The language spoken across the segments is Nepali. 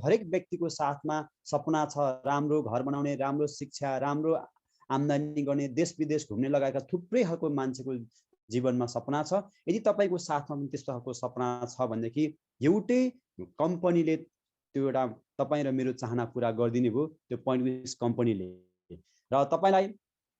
हरेक व्यक्तिको साथमा सपना छ, राम्रो घर बनाउने, राम्रो शिक्षा, राम्रो आम्दानी गर्ने, देश विदेश घुम्ने लगायतका थुप्रै खालको मान्छेको जीवनमा सपना छ। यदि तपाईँको साथमा पनि त्यस्तो खालको सपना छ भनेदेखि एउटै कम्पनीले त्यो एउटा तपाईँ र मेरो चाहना पुरा गरिदिने भयो, त्यो पोइन्ट विस कम्पनीले। र तपाईँलाई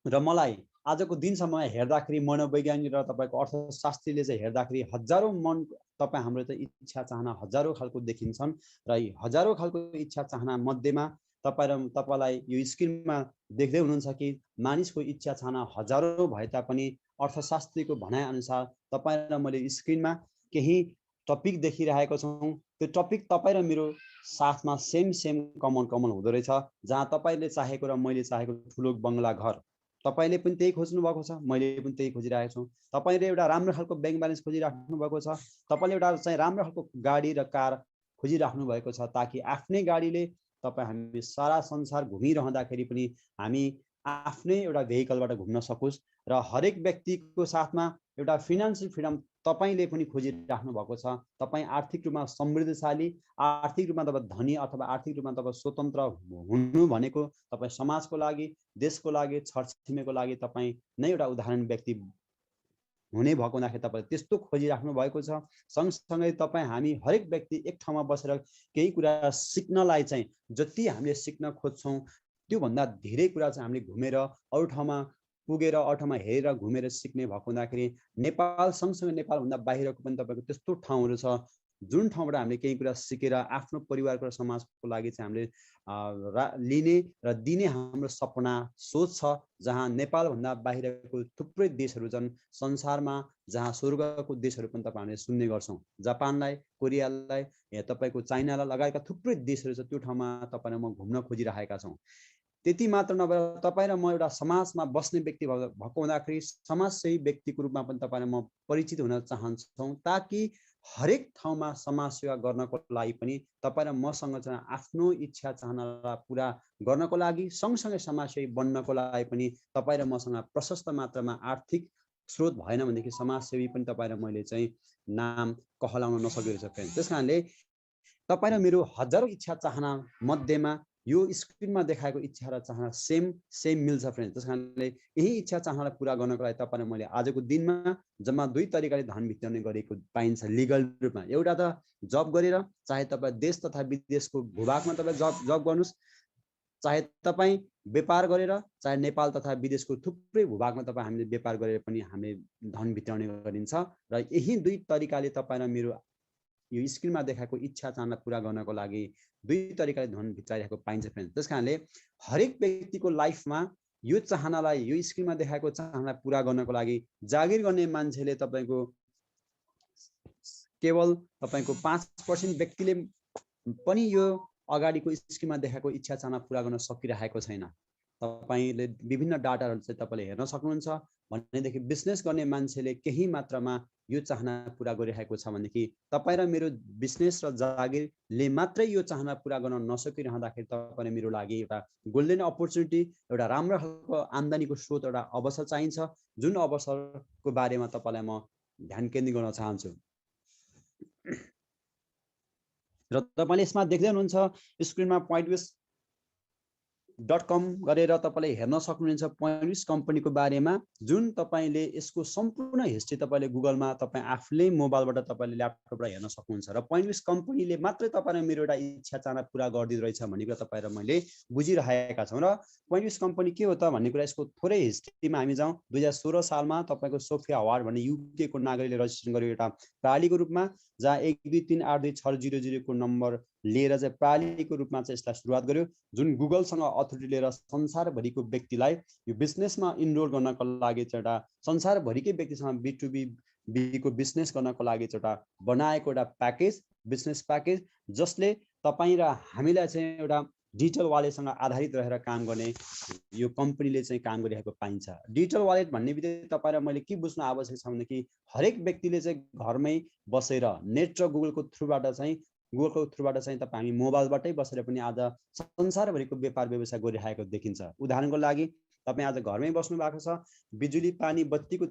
र मलाई आजको दिनसम्म हेर्दाखेरि मनोवैज्ञानिक र तपाईँको अर्थशास्त्रीले चाहिँ हेर्दाखेरि हजारौँ मन तपाईँ हाम्रो त इच्छा चाहना हजारौँ खालको देखिन्छन् र यी हजारौँ खालको इच्छा चाहना मध्येमा तपाईँलाई यो स्क्रिनमा देख्दै हुनुहुन्छ कि मानिसको इच्छा चाहना हजारौँ भए तापनि अर्थशास्त्रीको भनाइअनुसार तपाईँ र मैले स्क्रिनमा केही टपिक देखिरहेको छौँ। त्यो टपिक तपाईँ र मेरो साथमा सेम कमन हुँदो रहेछ, जहाँ तपाईँले चाहेको र मैले चाहेको ठुलो बङ्गला घर, तपाईँले पनि त्यही खोज्नु भएको छ, मैले पनि त्यही खोजिरहेको छु। तपाईँले एउटा राम्रो खालको ब्याङ्क ब्यालेन्स खोजिराख्नु भएको छ, तपाईँले एउटा चाहिँ राम्रो खालको गाडी र कार खोजिराख्नु भएको छ, ताकि आफ्नै गाडीले तपाईँ हामी सारा संसार घुमिरहँदाखेरि पनि हामी आफ्नै एउटा भेहिकलबाट घुम्न सकोस्। र हरेक व्यक्तिको साथमा एउटा फिनान्सियल फ्रिडम तपाईँले पनि खोजिराख्नु भएको छ। तपाईँ आर्थिक रूपमा समृद्धशाली, आर्थिक रूपमा तपाईँ धनी अथवा आर्थिक रूपमा तपाईँ स्वतन्त्र हुनु भनेको तपाईँ समाजको लागि, देशको लागि, छरछिमेको लागि तपाईँ नै एउटा उदाहरण व्यक्ति हुने भएको हुँदाखेरि तपाईँ त्यस्तो खोजिराख्नु भएको छ। सँगसँगै तपाईँ हामी हरेक व्यक्ति एक ठाउँमा बसेर केही कुरा सिक्नलाई चाहिँ जति हामीले सिक्न खोज्छौँ त्योभन्दा धेरै कुरा चाहिँ हामीले घुमेर अरू ठाउँमा पुगेर अरू ठाउँमा हेरेर घुमेर सिक्ने भएको हुँदाखेरि नेपाल सँगसँगै नेपालभन्दा बाहिरको पनि तपाईँको त्यस्तो ठाउँहरू छ जुन ठाउँबाट हामीले केही कुरा सिकेर आफ्नो परिवारको र समाजको लागि चाहिँ हामीले लिने र दिने हाम्रो सपना सोच छ। जहाँ नेपालभन्दा बाहिरको थुप्रै देशहरू छन् संसारमा, जहाँ स्वर्गको देशहरू पनि तपाईँ हामीले सुन्ने गर्छौँ। जापानलाई, कोरियालाई, या तपाईँको चाइनालाई लगायतका थुप्रै देशहरू छ, त्यो ठाउँमा तपाईँ र म घुम्न खोजिरहेका छौँ। त्यति मात्र नभएर तपाईँ र म एउटा समाजमा बस्ने व्यक्ति भएको हुँदाखेरि समाजसेवी व्यक्तिको रूपमा पनि तपाईँ र म परिचित हुन चाहन्छौँ, ताकि हरेक ठाउँमा समाज सेवा गर्नको लागि पनि तपाईँ र मसँग चाहिँ आफ्नो इच्छा चाहनालाई पुरा गर्नको लागि सँगसँगै समाजसेवी बन्नको लागि पनि तपाईँ र मसँग प्रशस्त मात्रामा आर्थिक स्रोत भएन भनेदेखि समाजसेवी पनि तपाईँ र मैले चाहिँ नाम कहलाउन नसकेको छ फ्रेन्ड। त्यस कारणले तपाईँ र मेरो हजारौँ इच्छा चाहना मध्येमा यो स्क्रिनमा देखाएको इच्छा र चाहना सेम मिल्छ फ्रेन्ड। त्यस कारणले यही इच्छा चाहनालाई पुरा गर्नको लागि तपाईँ र मैले आजको दिनमा जम्मा दुई तरिकाले धन भित्राउने गरेको पाइन्छ लिगल रूपमा। एउटा त जब गरेर, चाहे तपाईँ देश तथा विदेशको भूभागमा तपाईँ जब गर्नुहोस्, चाहे तपाईँ व्यापार गरेर, चाहे नेपाल तथा विदेशको थुप्रै भूभागमा तपाईँ हामीले व्यापार गरेर पनि हामीले धन भित्राउने गरिन्छ। र यही दुई तरिकाले तपाईँ र मेरो यो स्क्रिनमा देखाएको इच्छा चाहना पुरा गर्नको लागि दुई तरिकाले धन भित्राइरहेको पाइन्छ फ्रेन्ड। त्यस कारणले हरेक व्यक्तिको लाइफमा यो चाहनालाई, यो स्क्रिनमा देखाएको चाहनालाई पुरा गर्नको लागि जागिर गर्ने मान्छेले तपाईँको केवल तपाईँको 5% व्यक्तिले पनि यो अगाडिको स्क्रिनमा देखाएको इच्छा चाहना पुरा गर्न सकिरहेको छैन। तपाईले विभिन्न डाटाहरू चाहिँ तपाईँले हेर्न सक्नुहुन्छ। भनेदेखि बिजनेस गर्ने मान्छेले केही मात्रामा यो चाहना पुरा गरिरहेको छ भनेदेखि तपाईँ र मेरो बिजनेस र जागिरले मात्रै यो चाहना पुरा गर्न नसकिरहँदाखेरि तपाईँ र मेरो लागि एउटा गोल्डन अपर्च्युनिटी, एउटा राम्रो खालको आम्दानीको स्रोत, एउटा अवसर चाहिन्छ, जुन अवसरको बारेमा तपाईँलाई म ध्यान केन्द्रित गर्न चाहन्छु। र तपाईँले यसमा देख्दै हुनुहुन्छ स्क्रिनमा pointwiz.com गरेर तपाईँले हेर्न सक्नुहुन्छ पोइन्टविस कम्पनीको बारेमा, जुन तपाईँले यसको सम्पूर्ण हिस्ट्री तपाईँले गुगलमा तपाईँ आफूले मोबाइलबाट तपाईँले ल्यापटपबाट हेर्न सक्नुहुन्छ। र पोइन्टविस कम्पनीले मात्रै तपाईँ र मेरो एउटा इच्छा चाहना पुरा गरिदिँदो रहेछ भन्ने कुरा तपाईँ र मैले बुझिरहेका छौँ। र पोइन्टविस कम्पनी के हो त भन्ने कुरा यसको थोरै हिस्ट्रीमा हामी जाउँ। 2016 सालमा तपाईँको सोफिया अवार्ड भन्ने युकेको नागरिकले रजिस्ट्रेसन गरेको एउटा प्रणालीको रूपमा, जहाँ 123426000 को नम्बर लिएर चाहिँ प्रणालीको रूपमा चाहिँ यसलाई सुरुवात गर्यो, जुन गुगलसँग अथोरिटी लिएर संसारभरिको व्यक्तिलाई यो बिजनेसमा इनरोल गर्नको लागि चाहिँ एउटा संसारभरिकै व्यक्तिसँग B2B को बिजनेस गर्नको लागि चाहिँ एउटा बनाएको एउटा प्याकेज, बिजनेस प्याकेज, जसले तपाईँ र हामीलाई चाहिँ एउटा डिजिटल वालेटसँग आधारित रहेर काम गर्ने यो कम्पनीले चाहिँ काम गरिरहेको पाइन्छ। डिजिटल वालेट भन्ने बित्तिकै तपाईँ र मैले के बुझ्नु आवश्यक छ भनेदेखि हरेक व्यक्तिले चाहिँ घरमै बसेर नेट र गुगलको थ्रुबाट चाहिँ तपाईँ हामी मोबाइलबाटै बसेर पनि आज संसारभरिको व्यापार व्यवसाय गरिरहेको देखिन्छ। उदाहरणको लागि तपाईँ आज घरमै बस्नु भएको छ, बिजुली पानी बत्तीको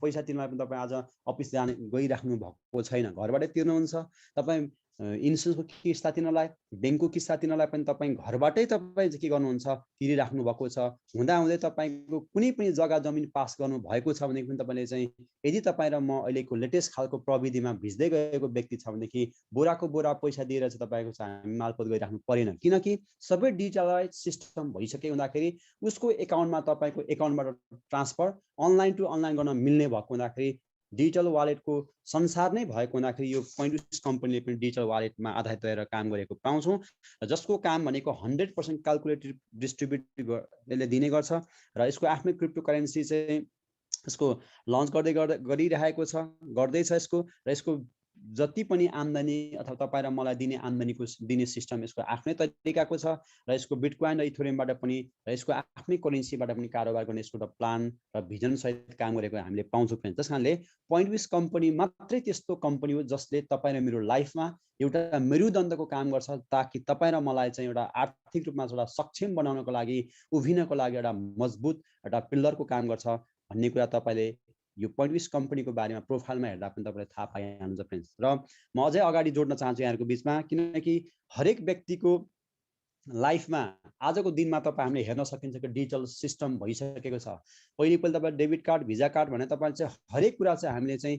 पैसा तिर्न पनि तपाईँ आज अफिस जाने गइराख्नु भएको छैन, घरबाटै तिर्नुहुन्छ। तपाईँ इन्सुरेन्सको किस्ता तिर्नलाई, ब्याङ्कको किस्ता तिर्नलाई पनि तपाईँ घरबाटै तपाईँ के गर्नुहुन्छ तिरिराख्नु भएको छ। हुँदाहुँदै तपाईँको कुनै पनि जग्गा जमिन पास गर्नु भएको छ भनेदेखि पनि तपाईँले चाहिँ यदि तपाईँ र म अहिलेको लेटेस्ट खालको प्रविधिमा भिज्दै गएको व्यक्ति छ भनेदेखि बोराको बोरा पैसा दिएर चाहिँ तपाईँको चाहिँ हामी मालपोत गरिराख्नु परेन, किनकि सबै डिजिटलाइज सिस्टम भइसके हुँदाखेरि उसको एकाउन्टमा तपाईँको एकाउन्टबाट ट्रान्सफर अनलाइन टु अनलाइन गर्न मिल्ने भएको हुँदाखेरि डिजिटल वालेटको संसार नै भएको हुँदाखेरि यो पोइन्ट कम्पनीले पनि डिजिटल वालेटमा आधारित रहेर काम गरेको पाउँछौँ, जसको काम भनेको 100% क्यालकुलेटेड डिस्ट्रिब्युट यसले दिने गर्छ र यसको आफ्नै क्रिप्टो करेन्सी चाहिँ यसको लन्च गरिरहेको छ, गर्दैछ यसको, र यसको जति पनि आम्दानी अथवा तपाईँ र मलाई दिने आम्दानीको दिने सिस्टम यसको आफ्नै तरिकाको छ र यसको बिटकोइन र इथेरियमबाट पनि र यसको आफ्नै करेन्सीबाट पनि कारोबार गर्ने यसको एउटा प्लान र भिजन सहित काम गरेको हामीले पाउँछौँ फ्रेन्ड्स। त्यस कारणले पोइन्टविस कम्पनी मात्रै त्यस्तो कम्पनी हो जसले तपाईँ र मेरो लाइफमा एउटा मेरुदण्डको काम गर्छ, ताकि तपाईँ र मलाई चाहिँ एउटा आर्थिक रूपमा एउटा सक्षम बनाउनको लागि, उभिनको लागि एउटा मजबुत एउटा पिल्लरको काम गर्छ भन्ने कुरा तपाईँले यो पोइन्टविस कम्पनीको बारेमा प्रोफाइलमा हेर्दा पनि तपाईँले थाहा पाइहाल्नुहुन्छ फ्रेन्ड्स। र म अझै अगाडि जोड्न चाहन्छु यहाँहरूको बिचमा, किनकि हरेक व्यक्तिको लाइफमा आजको दिनमा तपाईँ हामीले हेर्न सकिन्छ कि डिजिटल सिस्टम भइसकेको छ। पहिले तपाईँ डेबिट कार्ड, भिजा कार्ड भने तपाईँ चाहिँ हरेक कुरा चाहिँ हामीले चाहिँ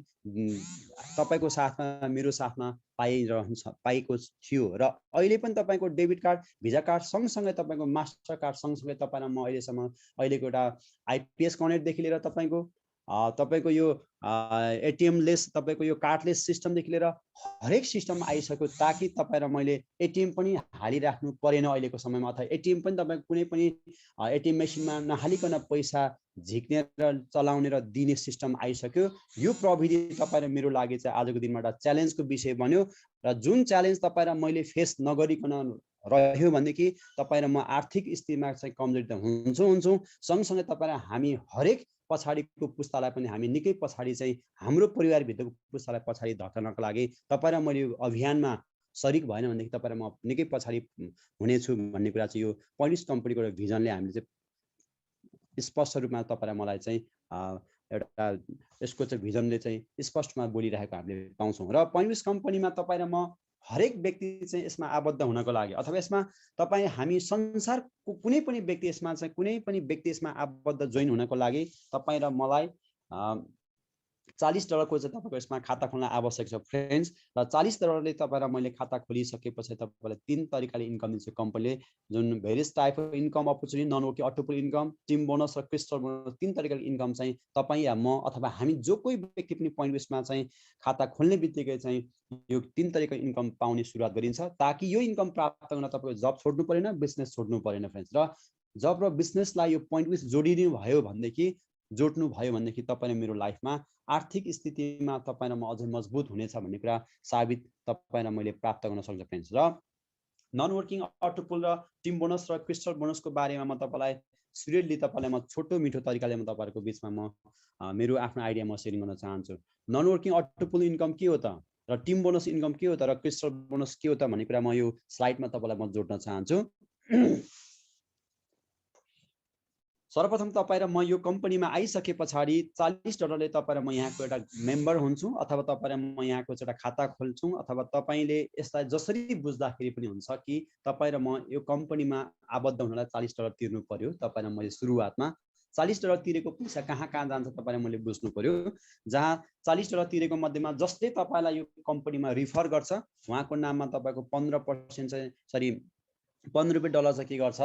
तपाईँको साथमा मेरो साथमा पाएको थियो, र अहिले पनि तपाईँको डेबिट कार्ड, भिजा कार्ड सँगसँगै तपाईँको मास्टर कार्ड सँगसँगै तपाईँ र म अहिलेसम्म अहिलेको एउटा आइपिएस कनेक्टदेखि लिएर तपाईँको यो एटिएम लेस, तपाईँको यो कार्डलेस सिस्टमदेखि लिएर हरेक सिस्टम आइसक्यो, ताकि तपाईँ र मैले एटिएम पनि हालिराख्नु परेन अहिलेको समयमा, अथवा एटिएम पनि तपाईँको कुनै पनि एटिएम मेसिनमा नहालिकन पैसा झिक्ने र चलाउने र दिने सिस्टम आइसक्यो। यो प्रविधि तपाईँ र मेरो लागि चाहिँ आजको दिनमा एउटा च्यालेन्जको विषय बन्यो, र जुन च्यालेन्ज तपाईँ र मैले फेस नगरिकन रह्यो भनेदेखि तपाईँ र म आर्थिक स्थितिमा चाहिँ कमजोरी त हुन्छौँ, सँगसँगै तपाईँ र हामी हरेक पछाडिको पुस्तालाई पनि हामी निकै पछाडि चाहिँ हाम्रो परिवारभित्रको पुस्तालाई पछाडि धक्नको लागि तपाईँ र मैले यो अभियानमा सरिक भएन भनेदेखि तपाईँ र म निकै पछाडि हुनेछु भन्ने कुरा चाहिँ यो पोइन्टविस कम्पनीको एउटा भिजनले हामीले चाहिँ स्पष्ट रूपमा तपाईँ र मलाई चाहिँ एउटा यसको चाहिँ भिजनले चाहिँ स्पष्टमा बोलिरहेको हामीले पाउँछौँ। र पोइन्टविस कम्पनीमा तपाईँ र म हरेक व्यक्ति चाहिँ यसमा आबद्ध हुनको लागि, अथवा यसमा तपाईँ हामी संसारको कुनै पनि व्यक्ति यसमा चाहिँ कुनै पनि व्यक्ति यसमा आबद्ध जोइन हुनको लागि तपाईँ र मलाई $40 चाहिँ तपाईँको यसमा खाता खोल्न आवश्यक छ फ्रेन्ड्स। र $40ले तपाईँ र मैले खाता खोलिसकेपछि तपाईँलाई 3 तरिकाले इन्कम दिन्छ कम्पनीले, जुन various type of income opportunity, non working autopool income, team bonus र क्रिस्टल बोनस, 3 तरिकाले इन्कम चाहिँ तपाईँ या म अथवा हामी जो कोही व्यक्ति पनि पोइन्टविसमा चाहिँ खाता खोल्ने बित्तिकै चाहिँ यो 3 तरिकाको इन्कम पाउने सुरुवात गरिन्छ, ताकि यो इन्कम प्राप्त गर्न तपाईँको जब छोड्नु परेन, बिजनेस छोड्नु परेन फ्रेन्ड्स। र जब र बिजनेसलाई यो पोइन्टविस जोडिनु भयो भनेदेखि तपाईँ मेरो लाइफमा आर्थिक स्थितिमा तपाईँ र म अझै मजबुत हुनेछ भन्ने कुरा साबित तपाईँ र मैले प्राप्त गर्न सक्छु फ्रेन्ड्स। र नन वर्किङ अटोपुल र टिम बोनस र क्रिस्टल बोनसको बारेमा म तपाईँलाई सिरियसली तपाईँलाई म छोटो मिठो तरिकाले म तपाईँहरूको बिचमा म मेरो आफ्नो आइडिया म सेयरिङ गर्न चाहन्छु। नन वर्किङ अटोपुल इन्कम के हो त, र टिम बोनस इन्कम के हो त, र क्रिस्टल बोनस के हो त भन्ने कुरा म यो स्लाइडमा तपाईँलाई म जोड्न चाहन्छु। सर्वप्रथम तपाईँ र म यो कम्पनीमा आइसके पछाडि $40ले तपाईँ र म यहाँको एउटा मेम्बर हुन्छु, अथवा तपाईँ र म यहाँको एउटा खाता खोल्छौँ, अथवा तपाईँले यसलाई जसरी बुझ्दाखेरि पनि हुन्छ कि तपाईँ र म यो कम्पनीमा आबद्ध हुनलाई $40 तिर्नु पर्यो। तपाईँ र मैले सुरुवातमा $40 तिरेको पैसा कहाँ जान्छ तपाईँ र मैले बुझ्नु पर्यो। जहाँ $40 तिरेको मध्येमा जसले तपाईँलाई यो कम्पनीमा रिफर गर्छ उहाँको नाममा तपाईँको 15% चाहिँ $15 चाहिँ के गर्छ,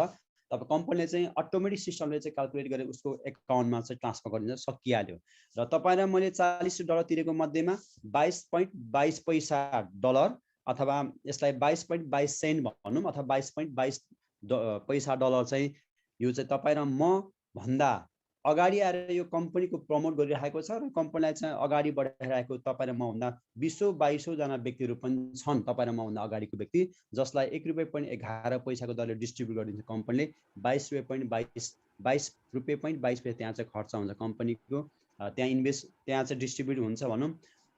तब कम्पनीले चाहिँ अटोमेटिक सिस्टमले चाहिँ क्यालकुलेट गरेर उसको एकाउन्टमा चाहिँ ट्रान्सफर गरिदिन्छ, सकिहाल्यो। र तपाईँ र मैले $40 तिरेको मध्येमा 22.22 पैसा डलर, अथवा यसलाई 22.22 सेन्ट भनौँ, अथवा 22.22 पैसा डलर चाहिँ यो चाहिँ तपाईँ र म भन्दा अगाडि आएर यो कम्पनीको प्रमोट गरिरहेको छ, र कम्पनीलाई चाहिँ अगाडि बढाइरहेको तपाईँ र म भन्दा 20-22 जना व्यक्तिहरू पनि छन्, तपाईँ र म भन्दा अगाडिको व्यक्ति, जसलाई ₹1.11 दरले डिस्ट्रिब्युट गरिदिन्छ कम्पनीले। ₹22.22 त्यहाँ चाहिँ खर्च हुन्छ कम्पनीको, त्यहाँ इन्भेस्ट त्यहाँ चाहिँ डिस्ट्रिब्युट हुन्छ भनौँ,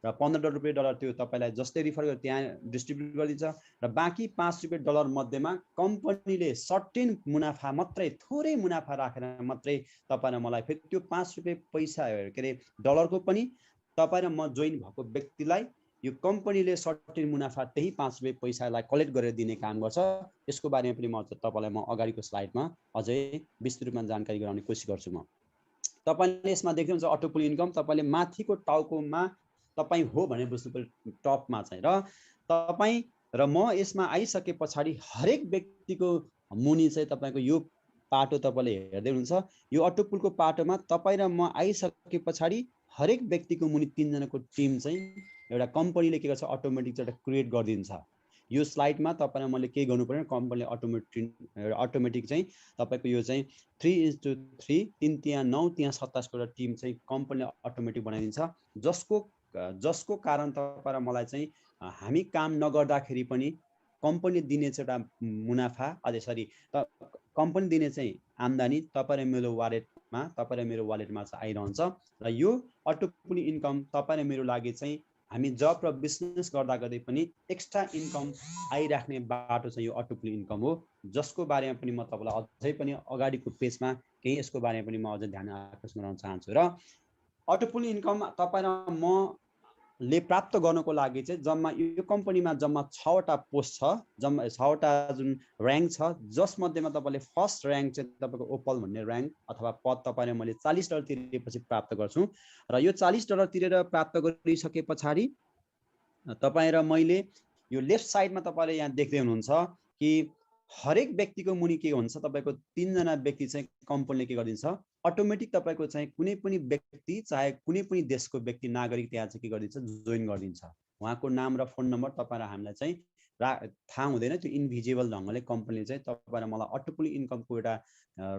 र $15 त्यो तपाईँलाई जस्तै रिफर गर्यो त्यहाँ डिस्ट्रिब्युट गरिदिन्छ, र बाँकी $5 मध्येमा कम्पनीले सर्टेन मुनाफा मात्रै, थोरै मुनाफा राखेर मात्रै तपाईँ र मलाई फेरि त्यो $5 पैसा के अरे डलरको पनि तपाईँ र म जोइन भएको व्यक्तिलाई यो कम्पनीले सर्टेन मुनाफा त्यही 5 रुपैयाँ पैसालाई कलेक्ट गरेर दिने काम गर्छ। यसको बारेमा पनि तपाईँलाई म अगाडिको स्लाइडमा अझै विस्तृत रूपमा जानकारी गराउने कोसिस गर्छु। म तपाईँले यसमा देख्नुहुन्छ अटो पुल इन्कम। तपाईँले माथिको टाउकोमा तपाईँ हो भने बुझ्नु पर्यो टपमा चाहिँ, र तपाईँ र म यसमा आइसके पछाडि हरेक व्यक्तिको मुनि चाहिँ तपाईँको यो पाटो तपाईँले हेर्दै हुनुहुन्छ। यो अटो पुलको पाटोमा तपाईँ र म आइसके पछाडि हरेक व्यक्तिको मुनि 3 जनाको टिम चाहिँ एउटा कम्पनीले के गर्छ अटोमेटिक चाहिँ क्रिएट गरिदिन्छ। यो स्लाइडमा तपाईँलाई मैले के गर्नु पर्यो, कम्पनीले अटोमेटिक चाहिँ तपाईँको यो चाहिँ 3:3 3 त्यहाँ 9 त्यहाँ 27 को एउटा टिम चाहिँ कम्पनीले अटोमेटिक बनाइदिन्छ, जसको कारण तपाईँ र मलाई चाहिँ हामी काम नगर्दाखेरि पनि कम्पनीले दिने चाहिँ एउटा मुनाफा कम्पनी दिने चाहिँ आम्दानी तपाईँ र मेरो वालेटमा चाहिँ आइरहन्छ। र यो अटो पुल इन्कम तपाईँ र मेरो लागि चाहिँ हामी जब र बिजनेस गर्दा गर्दै पनि एक्स्ट्रा इन्कम आइराख्ने बाटो चाहिँ यो अटो पुल इन्कम हो, जसको बारेमा पनि म तपाईँलाई अझै पनि अगाडिको पेजमा केही यसको बारेमा पनि म अझै ध्यान आकर्षण गराउन चाहन्छु। र अटो पुल इन्कम तपाईँ र मले प्राप्त गर्नको लागि चाहिँ जम्मा यो कम्पनीमा जम्मा 6वटा पोस्ट छ, जम्मा 6वटा जुन र्याङ्क छ, जसमध्येमा तपाईँले फर्स्ट र्याङ्क चाहिँ तपाईँको ओपल भन्ने र्याङ्क अथवा पद तपाईँले मैले $40 तिरेपछि प्राप्त गर्छु। र यो $40 तिरेर प्राप्त गरिसके पछाडि तपाईँ र मैले यो लेफ्ट साइडमा तपाईँले यहाँ देख्दै हुनुहुन्छ कि हरेक व्यक्तिको मुनि के हुन्छ, तपाईँको 3 जना व्यक्ति चाहिँ कम्पनीले के गरिदिन्छ अटोमेटिक तपाईँको चाहिँ कुनै पनि व्यक्ति चाहे कुनै पनि देशको व्यक्ति नागरिक त्यहाँ चाहिँ के गरिदिन्छ जोइन गरिदिन्छ। उहाँको नाम र फोन नम्बर तपाईँ र हामीलाई चाहिँ थाहा हुँदैन, त्यो इन्भिजिबल ढङ्गले कम्पनीले चाहिँ तपाईँ र मलाई अटो पुल इन्कमको एउटा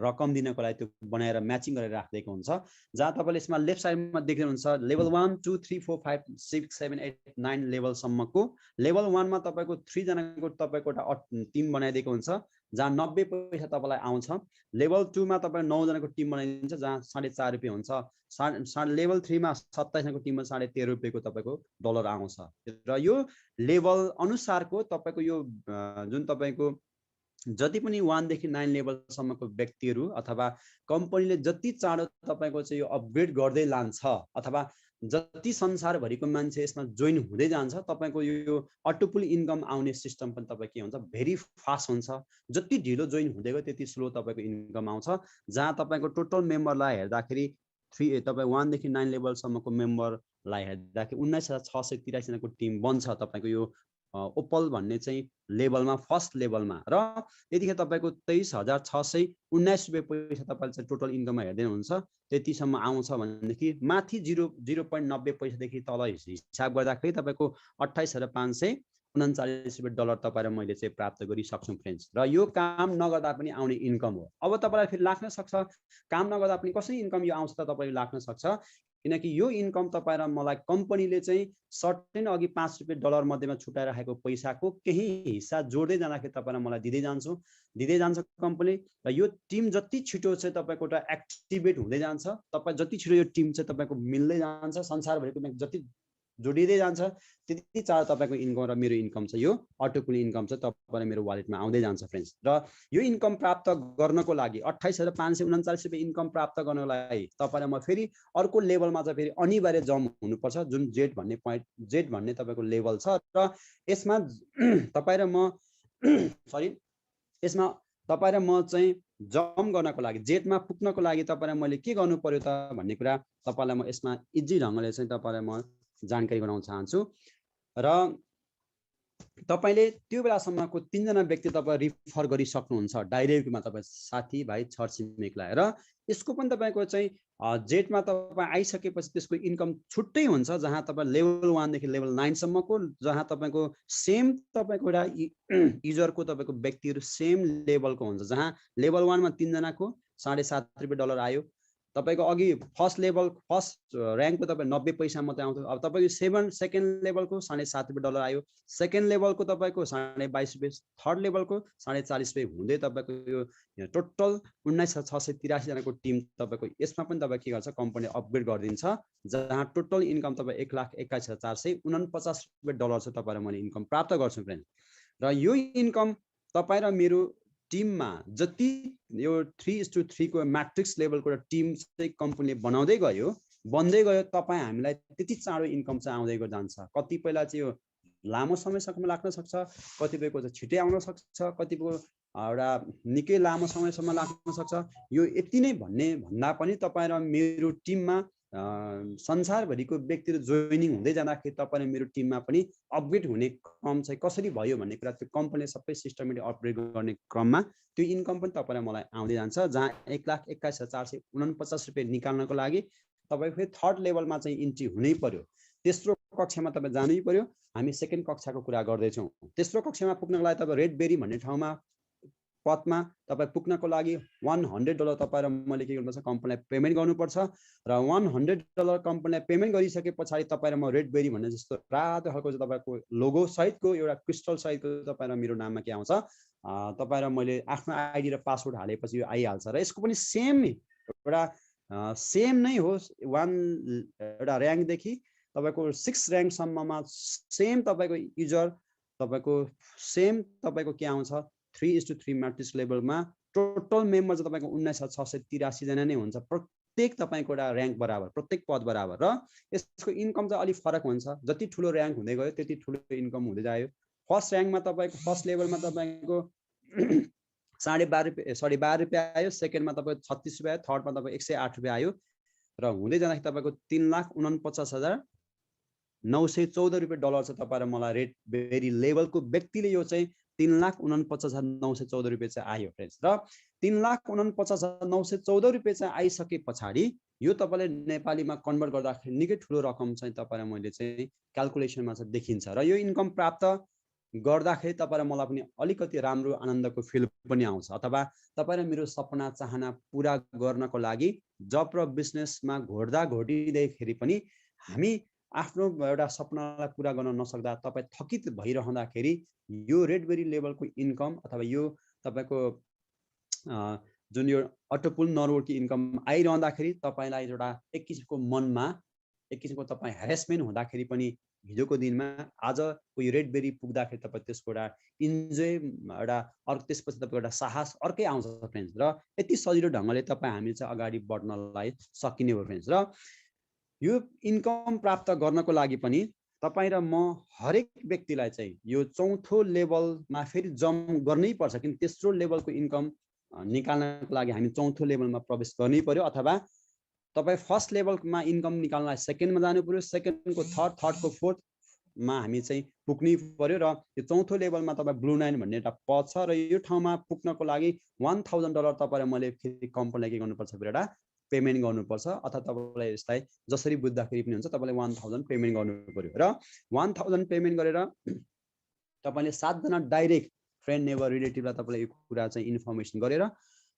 रकम दिनको लागि त्यो बनाएर म्याचिङ गरेर राखिदिएको हुन्छ। जहाँ तपाईँले यसमा लेफ्ट साइडमा देख्नुहुन्छ लेभल 1 2 3 4 5 6 7 8 9 लेभलसम्मको। लेभल 1 मा तपाईँको 3 जनाको तपाईँको एउटा टिम बनाइदिएको हुन्छ जहाँ 90 पैसा तपाईँलाई आउँछ। लेभल 2 मा तपाईँ 9 जनाको टिम बनाइदिन्छ जहाँ $4.5 हुन्छ। लेभल 3 मा 27 जनाको टिममा $13.5 को तपाईँको डलर आउँछ। र यो लेभल अनुसारको तपाईँको यो जुन तपाईँको जति पनि 1 देखि 9 लेभलसम्मको व्यक्तिहरू अथवा कम्पनीले जति चाँडो तपाईँको चाहिँ यो अपग्रेड गर्दै लान्छ अथवा जति संसारभरिको मान्छे यसमा जोइन हुँदै जान्छ, तपाईँको यो अटो पुल इन्कम आउने सिस्टम पनि तपाईँ के हुन्छ भेरी फास्ट हुन्छ। जति ढिलो जोइन हुँदै गयो त्यति स्लो तपाईँको इन्कम आउँछ। जहाँ तपाईँको टोटल मेम्बरलाई हेर्दाखेरि तपाईँ 1 देखि 9 लेभलसम्मको मेम्बरलाई हेर्दाखेरि 19,683 जनाको टिम बन्छ तपाईँको यो ओपल भन्ने चाहिँ लेभलमा फर्स्ट लेभलमा। र यतिखेर तपाईँको $23,619 पैसा तपाईँले चाहिँ टोटल इन्कममा हेर्दै हुनुहुन्छ। त्यतिसम्म आउँछ भनेदेखि माथि 0.90 पैसादेखि तल हिसाब गर्दाखेरि तपाईँको $28,539 डलर तपाईँ र मैले चाहिँ प्राप्त गरिसक्छु फ्रेन्ड्स। र यो काम नगर्दा पनि आउने इन्कम हो। अब तपाईँलाई फेरि लाग्न सक्छ काम नगर्दा पनि कसरी इन्कम यो आउँछ त तपाईँले लाग्न सक्छ, किनकि यो इन्कम तपाईँ र मलाई कम्पनीले चाहिँ सर्टेन अघि $5 मध्येमा छुटाइराखेको पैसाको केही हिस्सा जोड्दै जाँदाखेरि तपाईँ र मलाई दिँदै जान्छ कम्पनी। र यो टिम जति छिटो चाहिँ तपाईँको एउटा एक्टिभेट हुँदै जान्छ, तपाईँ जति छिटो यो टिम चाहिँ तपाईँको मिल्दै जान्छ, संसारभरिको जति जोडिँदै जान्छ त्यति चाँडो तपाईँको इन्कम र मेरो इन्कम चाहिँ यो अटो पुल इन्कम चाहिँ तपाईँ र मेरो वालेटमा आउँदै जान्छ फ्रेन्ड्स। र यो इन्कम प्राप्त गर्नको लागि $28,539 इन्कम प्राप्त गर्नको लागि तपाईँ र म फेरि अर्को लेभलमा चाहिँ फेरि अनिवार्य जम्प हुनुपर्छ, जुन जेड भन्ने तपाईँको लेभल छ। र यसमा तपाईँ र म यसमा तपाईँ र म चाहिँ जम्प गर्नको लागि जेडमा पुग्नको लागि तपाईँ र मैले के गर्नु पर्यो त भन्ने कुरा तपाईँलाई म यसमा इजी ढङ्गले चाहिँ तपाईँलाई म जानकारी गराउन चाहन्छु। र तपाईँले त्यो बेलासम्मको 3 जना व्यक्ति तपाईँ रिफर गरिसक्नुहुन्छ डाइरेक्टमा तपाईँ साथीभाइ छरछिमेकलाई। र यसको पनि तपाईँको चाहिँ जेडमा तपाईँ आइसकेपछि त्यसको इन्कम छुट्टै हुन्छ, जहाँ तपाईँ लेभल 1 देखि लेभल 9 सम्मको, जहाँ तपाईँको सेम तपाईँको एउटा युजरको तपाईँको व्यक्तिहरू सेम लेभलको हुन्छ। जहाँ लेभल 1 मा 3 जनाको $7.5 आयो, तपाईँको अघि फर्स्ट र्याङ्कको तपाईँ 90 पैसा मात्रै आउँथ्यो। अब तपाईँको सेकेन्ड लेभलको $7.5 आयो, सेकेन्ड लेभलको तपाईँको $22, थर्ड लेभलको $40 हुँदै तपाईँको यो टोटल 19,683 जनाको टिम तपाईँको यसमा पनि तपाईँ के गर्छ कम्पनी अपग्रेड गरिदिन्छ, जहाँ टोटल इन्कम तपाईँ $1,21,449 चाहिँ तपाईँ र मैले इन्कम प्राप्त गर्छु फ्रेन्ड। र यो इन्कम तपाईँ र मेरो टिममा जति यो 3:3 को म्याट्रिक्स लेभलको टिम चाहिँ कम्पनीले बनाउँदै गयो, बन्दै गयो तपाईँ हामीलाई त्यति चाँडो इन्कम चाहिँ आउँदै जान्छ। कतिपयलाई चाहिँ यो लामो समयसम्म लाग्न सक्छ, कतिपयको चाहिँ छिटै आउन सक्छ, कतिपयको एउटा निकै लामो समयसम्म लाग्न सक्छ। यो यति नै भन्दा पनि तपाईँ र मेरो टिममा संसारभरिको व्यक्तिहरू जोइनिङ हुँदै जाँदाखेरि तपाईँ र मेरो टिममा पनि अपग्रेड हुने क्रम चाहिँ कसरी भयो भन्ने कुरा त्यो कम्पनीले सबै सिस्टमेटिक अपग्रेड गर्ने क्रममा त्यो इन्कम पनि तपाईँ र मलाई आउँदै जान्छ। जहाँ 1,21,449 रुपियाँ निकाल्नको लागि तपाईँ फेरि थर्ड लेभलमा चाहिँ इन्ट्री हुनै पर्यो। तेस्रो कक्षामा तपाईँ जानै पर्यो। हामी सेकेन्ड कक्षाको कुरा गर्दैछौँ। तेस्रो कक्षामा पुग्नको लागि तपाईँ रेडबेरी भन्ने ठाउँमा पदमा तपाईँ पुग्नको लागि $100 तपाईँ र मैले के गर्नुपर्छ, कम्पनीलाई पेमेन्ट गर्नुपर्छ। र $100 कम्पनीलाई पेमेन्ट गरिसके पछाडि तपाईँ र म रेडबेरी भन्ने जस्तो रातो खालको चाहिँ तपाईँको लोगो सहितको एउटा क्रिस्टल सहितको तपाईँ र मेरो नाममा के आउँछ, तपाईँ र मैले आफ्नो आइडी र पासवर्ड हालेपछि यो आइहाल्छ। र यसको पनि सेम एउटा सेम नै होस्, एउटा ऱ्याङ्कदेखि तपाईँको 6 ऱ्याङ्कसम्ममा सेम तपाईँको युजर तपाईँको सेम तपाईँको के आउँछ, 3:3 म्याट्रिक्स लेभलमा टोटल मेम्बर चाहिँ तपाईँको 19,683 जना नै हुन्छ। प्रत्येक तपाईँको एउटा ऱ्याङ्क बराबर, प्रत्येक पद बराबर। र यसको इन्कम चाहिँ अलिक फरक हुन्छ। जति ठुलो ऱ्याङ्क हुँदै गयो त्यति ठुलो इन्कम हुँदै जायो। फर्स्ट ऱ्याङ्कमा तपाईँको फर्स्ट लेभलमा तपाईँको 12.5 रुपियाँ आयो, सेकेन्डमा तपाईँको 36 रुपियाँ, थर्डमा तपाईँको 108 रुपियाँ आयो। र हुँदै जाँदाखेरि तपाईँको 3,49,914 रुपियाँ डलर चाहिँ तपाईँ र मलाई रेडबेरी लेभलको व्यक्तिले यो चाहिँ 3,49,914 रुपियाँ चाहिँ आयो फ्रेन्ड्स। र 3,49,914 रुपियाँ चाहिँ आइसके पछाडि यो तपाईँले नेपालीमा कन्भर्ट गर्दाखेरि निकै ठुलो रकम चाहिँ तपाईँ र मैले चाहिँ क्यालकुलेसनमा चाहिँ देखिन्छ। र यो इन्कम प्राप्त गर्दाखेरि तपाईँ र मलाई पनि अलिकति राम्रो आनन्दको फिल पनि आउँछ। अथवा तपाईँ र मेरो सपना चाहना पुरा गर्नको लागि जब र बिजनेसमा घोड्दा घोडिँदैखेरि पनि हामी आफ्नो एउटा सपनालाई पुरा गर्न नसक्दा तपाईँ थकित भइरहँदाखेरि यो रेडबेरी लेभलको इन्कम अथवा यो तपाईँको जुन यो अटोपुल नरवरकी इन्कम आइरहँदाखेरि तपाईँलाई एउटा एक किसिमको मनमा एक किसिमको तपाईँ हेरेसमेन्ट हुँदाखेरि पनि हिजोको दिनमा आजको यो रेडबेरी पुग्दाखेरि तपाईँ त्यसको एउटा इन्जोय एउटा त्यसपछि तपाईँको एउटा साहस अर्कै आउँछ फ्रेन्ड्स। र यति सजिलो ढङ्गले तपाईँ हामी चाहिँ अगाडि बढ्नलाई सकिने हो फ्रेन्ड्स। र यो इन्कम प्राप्त गर्नको लागि पनि तपाईँ र म हरेक व्यक्तिलाई चाहिँ यो चौथो लेभलमा फेरि जम्प गर्नै पर्छ। किन तेस्रो लेभलको इन्कम निकाल्नको लागि हामी चौथो लेभलमा प्रवेश गर्नै पर्यो। अथवा तपाईँ फर्स्ट लेभलमा इन्कम निकाल्नलाई सेकेन्डमा जानु पर्यो, सेकेन्डको थर्ड, थर्डको फोर्थमा हामी चाहिँ पुग्नै पर्यो। र यो चौथो लेभलमा तपाईँ ब्लू 9 भन्ने एउटा पद छ। र यो ठाउँमा पुग्नको लागि $1,000 तपाईँ र मैले फेरि कम्पनीलाई के गर्नुपर्छ, फेरि एउटा पेमेन्ट गर्नुपर्छ। अथवा तपाईँलाई यसलाई जसरी बुझ्दाखेरि पनि हुन्छ, तपाईँले 1,000 पेमेन्ट गर्नु पर्यो। र 1,000 पेमेन्ट गरेर तपाईँले 7 जना डाइरेक्ट फ्रेन्ड नेबर रिलेटिभलाई तपाईँले यो कुरा चाहिँ इन्फर्मेसन गरेर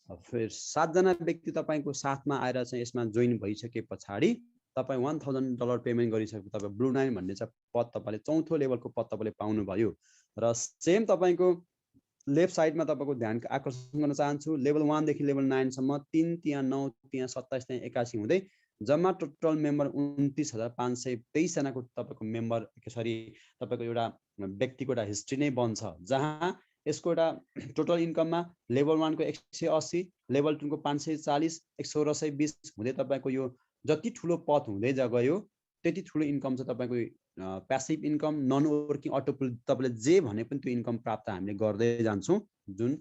फेरि 7 जना व्यक्ति तपाईँको साथमा आएर चाहिँ यसमा जोइन भइसके पछाडि तपाईँ $1,000 पेमेन्ट गरिसकेपछि तपाईँ ब्लू 9 भन्ने चाहिँ पद तपाईँले चौथो लेभलको पद तपाईँले पाउनुभयो। र सेम तपाईँको लेफ्ट साइडमा तपाईँको ध्यान आकर्षण गर्न चाहन्छु, लेभल 1 देखि लेभल 9 सम्म 3, त्यहाँ 9, त्यहाँ 27, त्यहाँ 81 हुँदै जम्मा टोटल मेम्बर 29,523 जनाको तपाईँको मेम्बर तपाईँको एउटा व्यक्तिको एउटा हिस्ट्री नै बन्छ। जहाँ यसको एउटा टोटल इन्कममा लेभल 1 को 180, लेभल 2 को 540, 1620 हुँदै तपाईँको यो जति ठुलो पद हुँदै गयो त्यति ठुलो इन्कम चाहिँ तपाईँको प्यासिभ इन्कम, नन वर्किङ अटोपुल तपाईँले जे भने पनि त्यो इन्कम प्राप्त हामीले गर्दै जान्छौँ, जुन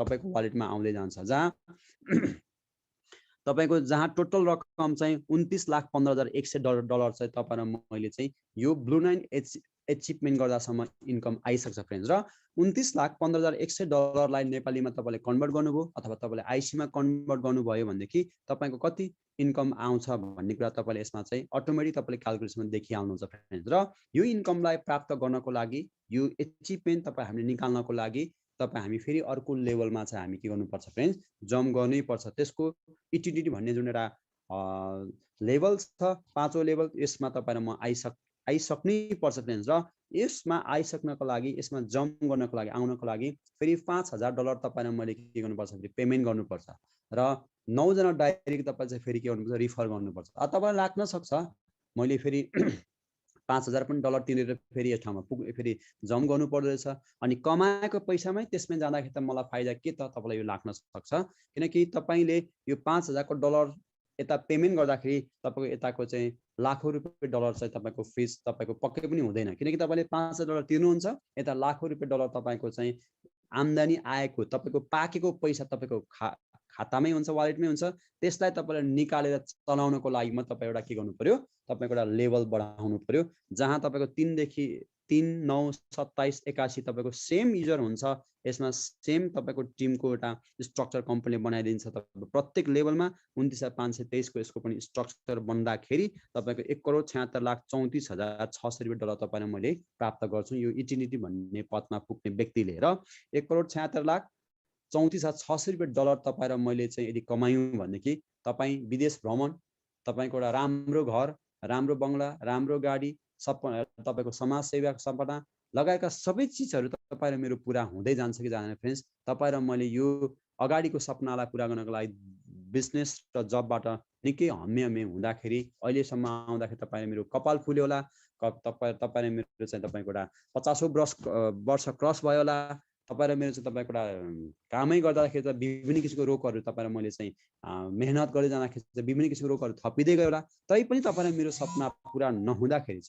तपाईँको वालेटमा आउँदै जान्छ। जहाँ तपाईँको टोटल रकम चाहिँ $29,15,100 चाहिँ तपाईँ र मैले चाहिँ यो ब्लू 9 एचिभमेन्ट गर्दासम्म इन्कम आइसक्छ फ्रेन्ड्स। र $29,15,100 लाई नेपालीमा तपाईँले कन्भर्ट गर्नुभयो अथवा तपाईँले आइसीमा कन्भर्ट गर्नुभयो भनेदेखि तपाईँको कति इन्कम आउँछ भन्ने कुरा तपाईँले यसमा चाहिँ अटोमेटिक तपाईँले क्यालकुलेसनमा देखिहाल्नुहुन्छ फ्रेन्ड्स। र यो इन्कमलाई प्राप्त गर्नको लागि यो एचिभमेन्ट तपाईँ हामीले निकाल्नको लागि तपाईँ हामी फेरि अर्को लेभलमा चाहिँ हामी के गर्नुपर्छ फ्रेन्ड्स, जम्प गर्नै पर्छ। त्यसको इटिडिटी भन्ने जुन एउटा लेभल छ, 5औं लेभल, यसमा तपाईँ र म आइसक्नै पर्छ फ्रेन्ड्स। र यसमा आइसक्नको लागि, यसमा जम्प गर्नको लागि, आउनको लागि फेरि $5,000 तपाईँ र मैले के गर्नुपर्छ, फेरि पेमेन्ट गर्नुपर्छ। र 9 जना डाइरेक्ट तपाईँ चाहिँ फेरि के गर्नुपर्छ, रिफर गर्नुपर्छ। तपाईँलाई लाग्न सक्छ मैले फेरि $5,000 पनि डलर तिरेर फेरि यस ठाउँमा फेरि जम्प गर्नु पर्दो रहेछ, अनि कमाएको पैसामै त्यसमै जाँदाखेरि त मलाई फाइदा के त, तपाईँलाई यो लाग्न सक्छ। किनकि तपाईँले यो $5,000 को डलर यता पेमेन्ट गर्दाखेरि तपाईँको यताको चाहिँ लाखौँ रुपियाँ डलर चाहिँ तपाईँको फिस तपाईँको पक्कै पनि हुँदैन, किनकि तपाईँले $5,000 तिर्नुहुन्छ, यता लाखौँ रुपियाँ डलर तपाईँको चाहिँ आम्दानी आएको तपाईँको पाकेको पैसा तपाईँको खातामै हुन्छ, वालेटमै हुन्छ। त्यसलाई तपाईँले निकालेर चलाउनको लागि तपाईँ एउटा के गर्नु पर्यो, तपाईँको एउटा लेभल बढाउनु पर्यो, जहाँ तपाईँको 3 देखि 3, 9, 27, 81 तपाईँको सेम युजर हुन्छ। यसमा सेम तपाईँको टिमको एउटा स्ट्रक्चर कम्पनीले बनाइदिन्छ। तपाईँको प्रत्येक लेभलमा 29,523 को यसको पनि स्ट्रक्चर बन्दाखेरि तपाईँको 1,76,34,600 रुपियाँ डलर तपाईँलाई मैले प्राप्त गर्छु यो इटिनिटी भन्ने पदमा पुग्ने व्यक्तिले। र 1,76,34,600 रुपियाँ डलर तपाईँ र मैले चाहिँ यदि कमायौँ भनेदेखि तपाईँ विदेश भ्रमण, तपाईँको एउटा राम्रो घर, राम्रो बङ्गला, राम्रो गाडी, तपाईँको समाज सेवाको सपना लगायतका सबै चिजहरू तपाईँ र मेरो पुरा हुँदै जान्छ कि जाँदैन फ्रेन्ड्स। तपाईँ र मैले यो अगाडिको सपनालाई पुरा गर्नको लागि बिजनेस र जबबाट निकै हम्मे हुँदाखेरि अहिलेसम्म आउँदाखेरि तपाईँले मेरो कपाल फुल्यो होला, तपाईँ र मेरो चाहिँ तपाईँको एउटा 50औं वर्ष क्रस भयो होला, तपाईँ र मेरो चाहिँ तपाईँको एउटा कामै गर्दाखेरि त विभिन्न किसिमको रोगहरू तपाईँ र मैले चाहिँ मेहनत गर्दै जाँदाखेरि चाहिँ विभिन्न किसिमको रोगहरू थपिँदै गयो होला। तैपनि तपाईँ र मेरो सपना पुरा नहुँदाखेरि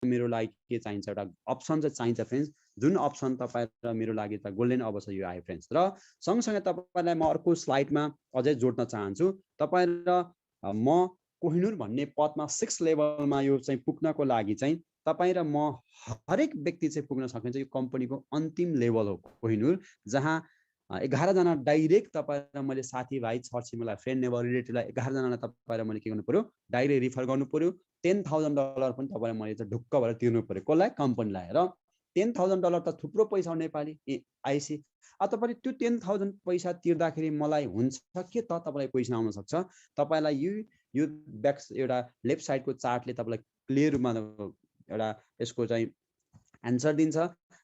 मेरो लागि के चाहिन्छ, एउटा अप्सन चाहिँ चाहिन्छ फ्रेन्ड्स, जुन अप्सन तपाईँ र मेरो लागि त गोल्डन अवसर यो आयो फ्रेन्ड्स। र सँगसँगै तपाईँलाई म अर्को स्लाइडमा अझै जोड्न चाहन्छु। तपाईँ र म कोहिनुर भन्ने पदमा 6 लेभलमा यो चाहिँ पुग्नको लागि चाहिँ तपाईँ र म हरेक व्यक्ति चाहिँ पुग्न सकिन्छ। यो कम्पनीको अन्तिम लेभल हो कोहिनुर, जहाँ 11 जना डाइरेक्ट तपाईँ र मैले साथीभाइ, छरछिमेकीलाई, फ्रेन्ड, नेबर, रिलेटिभलाई 11 जनालाई तपाईँ र मैले के गर्नु पर्यो, डाइरेक्ट रिफर गर्नु पर्यो। $10,000 पनि तपाईँलाई मैले चाहिँ ढुक्क भएर तिर्नु पर्यो, कसलाई, कम्पनीलाई। र $10,000 त थुप्रो पैसा हो नेपाली आइसी। अब तपाईँले त्यो 10,000 पैसा तिर्दाखेरि मलाई हुन्छ के त, तपाईँलाई क्वेसन आउन सक्छ। तपाईँलाई यो ब्याक एउटा लेफ्ट साइडको चार्टले तपाईँलाई क्लियर रूपमा एउटा यसको चाहिँ एन्सर दिन्छ,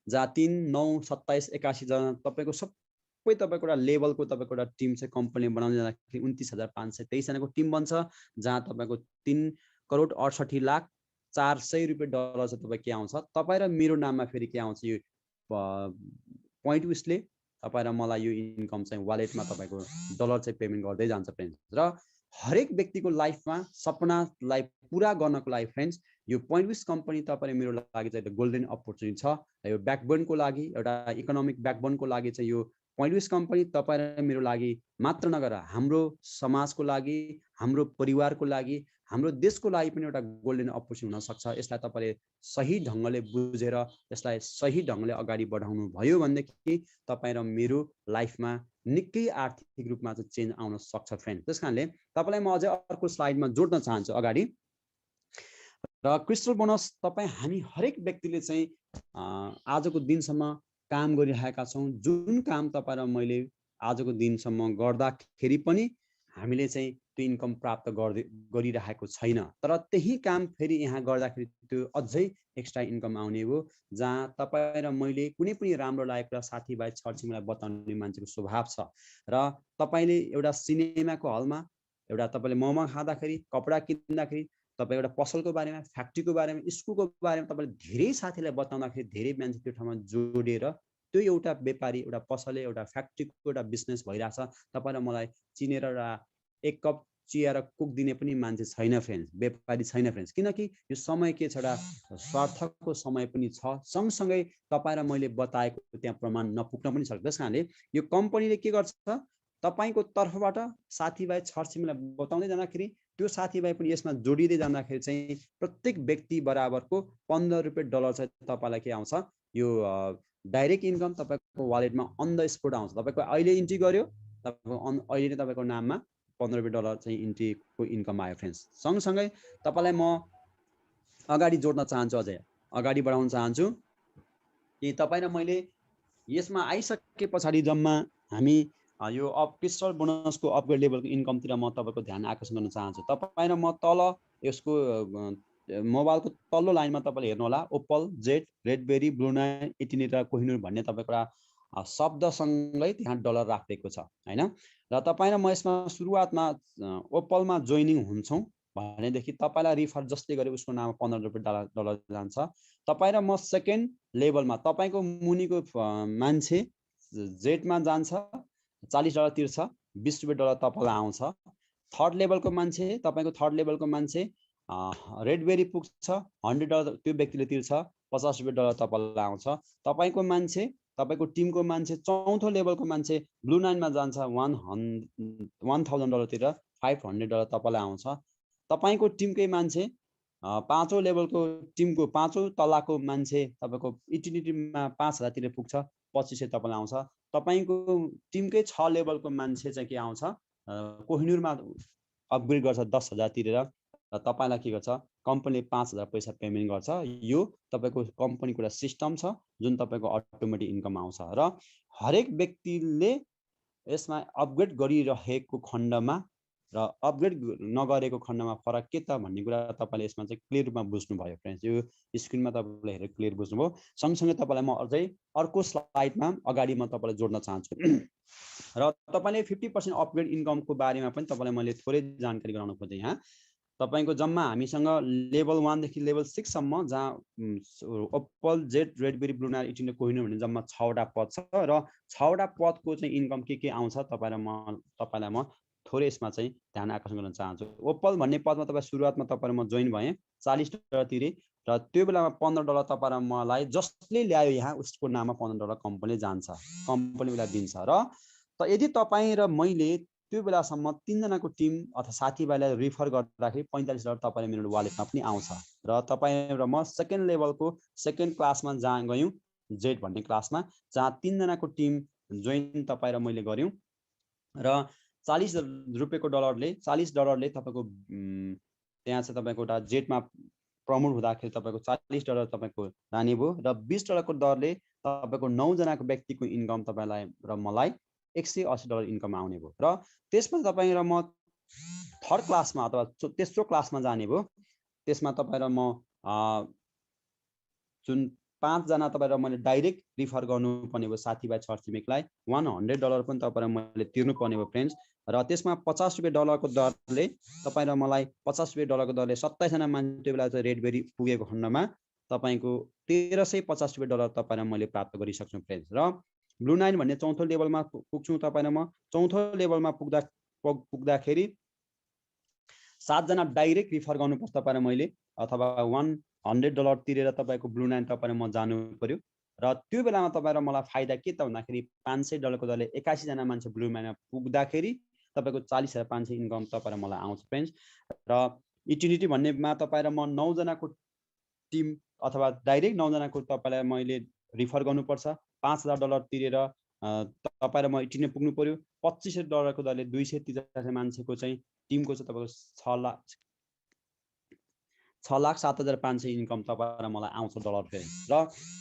जहाँ 3, 9, 27, 81 जना तपाईँको सबै तपाईँको एउटा लेभलको तपाईँको एउटा टिम चाहिँ कम्पनीले बनाउँदै जाँदाखेरि 29,523 जनाको टिम बन्छ, जहाँ तपाईँको 3,68,04,00,000 रुपियाँ डलर चाहिँ तपाईँ के आउँछ, तपाईँ र मेरो नाममा फेरि के आउँछ, यो पोइन्ट विसले तपाईँ र मलाई यो इन्कम चाहिँ वालेटमा तपाईँको डलर चाहिँ पेमेन्ट गर्दै जान्छ फ्रेन्ड्स। र हरेक व्यक्तिको लाइफमा सपनालाई पुरा गर्नको लागि फ्रेन्ड्स यो पोइन्ट विस कम्पनी तपाईँ मेरो लागि चाहिँ गोल्डन अपर्च्युनिटी छ। यो ब्याकबोनको लागि, एउटा इकोनोमिक ब्याकबोनको लागि चाहिँ यो पोइन्ट विस कम्पनी तपाईँ र मेरो लागि मात्र नगरेर हाम्रो समाजको लागि, हाम्रो परिवारको लागि, हाम्रो देशको लागि पनि एउटा गोल्डन अपर्च्युनिटी हुनसक्छ। यसलाई तपाईँले सही ढङ्गले बुझेर यसलाई सही ढङ्गले अगाडि बढाउनु भयो भनेदेखि तपाईँ र मेरो लाइफमा निकै आर्थिक रूपमा चाहिँ चेन्ज आउन सक्छ फ्रेन्ड। त्यस कारणले तपाईँलाई म अझै अर्को स्लाइडमा जोड्न चाहन्छु अगाडि। र क्रिस्टल बोनस तपाईँ हामी हरेक व्यक्तिले चाहिँ आजको दिनसम्म काम गरिरहेका छौँ। जुन काम तपाईँ र मैले आजको दिनसम्म गर्दाखेरि पनि हामीले चाहिँ त्यो इन्कम प्राप्त गरिरहेको छैन, तर त्यही काम फेरि यहाँ गर्दाखेरि त्यो अझै एक्स्ट्रा इन्कम आउने हो, जहाँ तपाईँ र मैले कुनै पनि राम्रो लागेको र साथीभाइ, छरछिमेकीलाई बताउने मान्छेको स्वभाव छ। र तपाईँले एउटा सिनेमाको हलमा एउटा तपाईँले मोमो खाँदाखेरि, कपडा किन्दाखेरि, तपाईँ एउटा पसलको बारेमा, फ्याक्ट्रीको बारेमा, स्कुलको बारेमा तपाईँले धेरै साथीलाई बताउँदाखेरि धेरै मान्छे त्यो ठाउँमा जोडिएर त्यो एउटा व्यापारी, एउटा पसले, एउटा फ्याक्ट्रीको एउटा बिजनेस भइरहेछ। तपाईँ र मलाई चिनेर एक कप चिया र कुक दिने पनि मान्छे छैन फ्रेन्ड्स, व्यापारी छैन फ्रेन्ड्स, किनकि यो समय के छ, एउटा स्वार्थको समय पनि छ। सँगसँगै तपाईँ र मैले बताएको त्यहाँ प्रमाण नपुग्न पनि सक्छ। त्यस कारणले यो कम्पनीले के गर्छ, तपाईँको तर्फबाट साथीभाइ, छरछिमेकीलाई बताउँदै जाँदाखेरि त्यो साथीभाइ पनि यसमा जोडिँदै जाँदाखेरि चाहिँ प्रत्येक व्यक्ति बराबरको $15 चाहिँ तपाईँलाई के आउँछ, यो डाइरेक्ट इन्कम तपाईँको वालेटमा अन द स्पोट आउँछ। तपाईँको अहिले इन्ट्री गर्यो, तपाईँको अहिले नै तपाईँको नाममा $15 चाहिँ इन्ट्रीको इन्कम आयो फ्रेन्ड्स। सँगसँगै तपाईँलाई म अगाडि जोड्न चाहन्छु, अझै अगाडि बढाउन चाहन्छु कि तपाईँ र मैले यसमा आइसके पछाडि जम्मा हामी यो क्रिस्टल बोनसको अपग्रेड लेभलको इन्कमतिर म तपाईँको ध्यान आकर्षण गर्न चाहन्छु। तपाईँ र म तल यसको मोबाइलको तल्लो लाइनमा तपाईँले हेर्नु होला, ओप्पल, जेट, रेडबेरी, ब्लू नाइल, इटिनेट र कोहिनुर भन्ने तपाईँको एउटा शब्दसँगै त्यहाँ डलर राखिएको छ हैन। र तपाईँ र म यसमा सुरुवातमा ओप्पलमा जोइनिङ हुन्छौँ भनेदेखि तपाईँलाई रिफर जसले गरे उसको नाममा $15 जान्छ। तपाईँ र म सेकेन्ड लेभलमा तपाईँको मुनिको मान्छे जेटमा जान्छ, $40 तिर्छ, $20 तपाईँलाई आउँछ। थर्ड लेभलको मान्छे तपाईँको थर्ड लेभलको मान्छे रेडबेरी पुग्छ $100 त्यो व्यक्तिले तिर्छ, $50 तपाईँलाई आउँछ। तपाईँको मान्छे तपाईँको टिमको मान्छे चौथो लेभलको मान्छे ब्लू नाइनमा जान्छ, $1000 तिर $500 तपाईँलाई आउँछ। तपाईँको टिमकै मान्छे पाँचौँ लेभलको टिमको पाँचौँ तलाको मान्छे तपाईँको युटिलिटीमा 5000 तिर पुग्छ, 2500 तपाईँलाई आउँछ। तपाईँको टिमकै 6 लेभलको मान्छे चाहिँ के आउँछ, कोहिनुरमा अपग्रेड गर्छ 10,000 तिरेर, र तपाईँलाई के गर्छ, कम्पनीले 5000 पैसा पेमेन्ट गर्छ। यो तपाईँको कम्पनीको एउटा सिस्टम छ जुन तपाईँको अटोमेटिक इन्कम आउँछ। र हरेक व्यक्तिले यसमा अपग्रेड गरिरहेको खण्डमा र अपग्रेड नगरेको खण्डमा फरक के त भन्ने कुरा तपाईँले यसमा चाहिँ क्लियर रूपमा बुझ्नुभयो फ्रेन्ड्स। यो स्क्रिनमा तपाईँले हेरेर क्लियर बुझ्नुभयो। सँगसँगै तपाईँलाई म अझै अर्को स्लाइडमा अगाडि म तपाईँलाई जोड्न चाहन्छु र तपाईँले 50% अपग्रेड इन्कमको बारेमा पनि तपाईँलाई मैले थोरै जानकारी गराउन खोजेँ। यहाँ तपाईँको जम्मा हामीसँग लेभल 1 देखि लेभल 6 सम्म, जहाँ ओप्पल, जेट, रेडबेरी, ब्लू नाइल, इटिनो, कोहिनूर भन्ने जम्मा 6वटा पद छ र 6वटा पदको चाहिँ इन्कम के आउँछ तपाईँलाई म थोरै यसमा चाहिँ ध्यान आकर्षण गर्न चाहन्छु। ओप्पल भन्ने पदमा तपाईँ सुरुवातमा तपाईँ म जोइन भएँ, $40 तिरे, र त्यो बेलामा $15 तपाईँ र मलाई जसले ल्यायो यहाँ उसको नाममा $15 कम्पनीले जान्छ, कम्पनी उसलाई दिन्छ। र यदि तपाईँ र मैले त्यो बेलासम्म 3 जनाको टिम अथवा साथीभाइलाई रिफर गर्दाखेरि $45 तपाईँले मेरो वालेटमा पनि आउँछ। र तपाईँ र म सेकेन्ड लेभलको सेकेन्ड क्लासमा गयौँ, जेट भन्ने क्लासमा, जहाँ 3 जनाको टिम जोइन तपाईँ र मैले गऱ्यौँ र $40 तपाईँको त्यहाँ चाहिँ तपाईँको एउटा जेटमा प्रमोट हुँदाखेरि तपाईँको $40 तपाईँको जाने भयो र $20 को दरले तपाईँको 9 जनाको व्यक्तिको इन्कम तपाईँलाई र मलाई $180 इन्कम आउने भयो। र त्यसमा तपाईँ र म थर्ड क्लासमा अथवा तेस्रो क्लासमा जाने भयो। त्यसमा तपाईँ र म जुन 5 जना तपाईँ र मैले डाइरेक्ट रिफर गर्नुपर्ने भयो साथीभाइ छरछिमेकलाई, $100 पनि तपाईँ र मैले तिर्नुपर्ने भयो फ्रेन्ड्स। र त्यसमा $50 को दरले तपाईँ र मलाई $50 को दरले 27 जना मान्छे त्यो बेला चाहिँ रेडबेरी पुगेको खण्डमा तपाईँको $1350 तपाईँ र मैले प्राप्त गरिसक्छु फ्रेन्ड्स। र ब्लू नाइल भन्ने चौथो लेभलमा पुग्छौँ तपाईँ र म। चौथो लेभलमा पुग्दाखेरि 7 जना डाइरेक्ट रिफर गर्नुपर्छ तपाईँ र मैले, अथवा $100 तिरेर तपाईँको ब्लू नाइल तपाईँ र म जानु पर्यो। र त्यो बेलामा तपाईँ र मलाई फाइदा के त भन्दाखेरि $500 को दरले 81 जना मान्छे ब्लू नाइलमा पुग्दाखेरि तपाईँको 40,500 इन्कम तपाईँ र मलाई आउँछ फ्रेन्ड्स। र युटिलिटी भन्नेमा तपाईँ र म 9 जनाको टिम अथवा डाइरेक्ट 9 जनाको तपाईँलाई मैले रिफर गर्नुपर्छ, $5000 तिरेर तपाईँ र म युटिलिटी पुग्नु पर्यो। $2500 को दरले 230 मान्छेको चाहिँ टिमको चाहिँ तपाईँको 6,07,500 इन्कम तपाईँ र मलाई आउँछ डलर फ्रेन्ड्स। र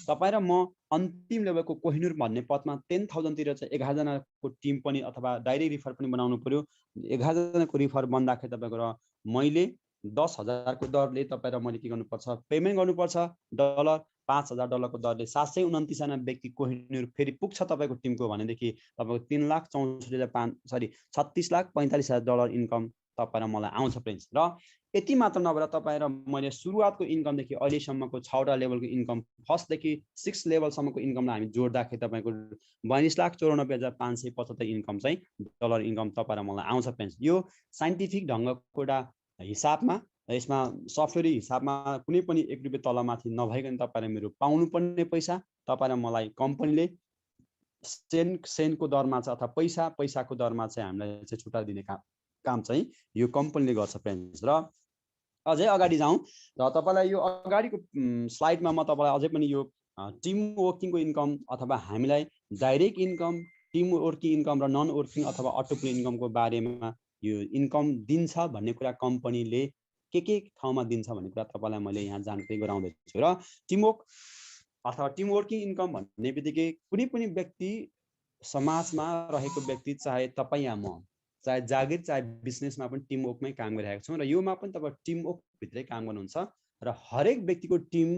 तपाईँ र म अन्तिम लेभलको कोहिनुर भन्ने पदमा 10,000 तिर चाहिँ 11 जनाको टिम पनि अथवा डाइरेक्ट रिफर पनि बनाउनु पर्यो। 11 जनाको रिफर बन्दाखेरि तपाईँको र मैले 10,000 को दरले तपाईँ र मैले के गर्नुपर्छ, पेमेन्ट गर्नुपर्छ डलर। $5,000 को दरले 729 जना व्यक्ति कोहिनुर फेरि पुग्छ तपाईँको टिमको भनेदेखि तपाईँको $36,45,000 इन्कम तपाईँ र मलाई आउँछ फ्रेन्ड्स। र यति मात्र नभएर तपाईँ र मैले सुरुवातको इन्कमदेखि अहिलेसम्मको 6वटा लेभलको इन्कम, फर्स्टदेखि 6 लेभलसम्मको इन्कमलाई हामी जोड्दाखेरि तपाईँको 42,94,575 इन्कम चाहिँ डलर इन्कम तपाईँ र मलाई आउँछ फ्रेन्ड्स। यो साइन्टिफिक ढङ्गको एउटा हिसाबमा, यसमा सफ्टवेयर हिसाबमा कुनै पनि $1 तलमाथि नभइकन तपाईँ र मेरो पाउनुपर्ने पैसा तपाईँ र मलाई कम्पनीले सेन्टको दरमा चाहिँ अथवा पैसाको दरमा चाहिँ हामीलाई चाहिँ छुट्टा दिने काम चाहिँ यो कम्पनीले गर्छ फ्रेन्ड्स। र अझै अगाडि जाउँ र तपाईँलाई यो अगाडिको स्लाइडमा म तपाईँलाई अझै पनि यो टिम वर्किङको इन्कम अथवा हामीलाई direct income, team working income र नन वर्किङ अथवा अटोप्ले इन्कमको बारेमा यो इन्कम दिन्छ भन्ने कुरा कम्पनीले के ठाउँमा दिन्छ भन्ने कुरा तपाईँलाई मैले यहाँ जानकारी गराउँदैछु। र टिमवर्क अथवा टिम वर्किङ इन्कम भन्ने बित्तिकै कुनै पनि व्यक्ति, समाजमा रहेको व्यक्ति, चाहे तपाईँ या म, चाहे जागिर चाहे बिजनेसमा पनि टिमवर्कमै काम गरिरहेको छौँ र योमा पनि तपाईँ टिमवर्कभित्रै काम गर्नुहुन्छ। र हरेक व्यक्तिको टिम